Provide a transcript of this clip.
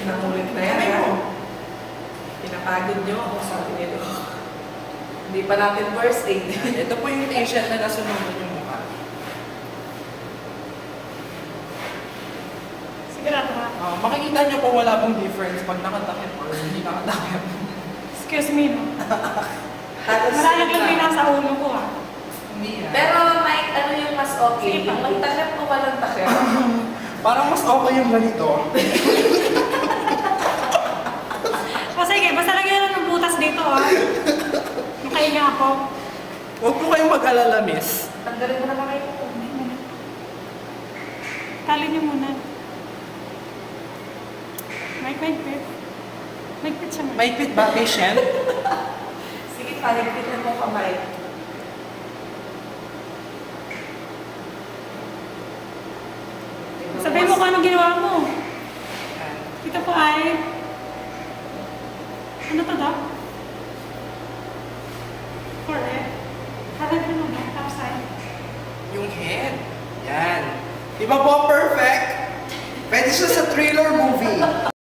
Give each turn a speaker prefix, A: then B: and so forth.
A: Nakulit na yan.
B: Kamay mo.
A: Pinapagod nyo ako sa nito. Hindi pa natin first aid.
B: Ito po yung patient na nasunod yung mukha.
C: Sigurado ka.
B: Makikita nyo po wala pong difference pag nakatakip or hindi nakatakip.
C: Excuse me, no?
A: Halos
C: Malalaglag
A: same
C: may
A: lang.
C: nasa ulo ko, ah.
B: Hindi yan.
A: Pero Mike, ano yung mas okay?
C: Sige pa.
A: Yung magtakip o walang takip?
B: Parang mas okay yung ganito.
C: O sige, basta lagyan lang ng butas dito, ah. Makahinga ako.
B: Huwag po kayong mag-alala, miss.
A: Tanggalin mo naman kayo.
C: Tali niyo muna. Mahigpit. Mahigpit siya, Mike.
B: Mahigpit ba, patient?
A: Sige, paligpitan mo kamay.
C: Sabihin mo kung anong ginawa mo. Ito po ay... Ano to, Doc? Forehead. Harap mo na, top side.
B: Yung head. Yan. Di ba po perfect? Pwede siya sa thriller movie.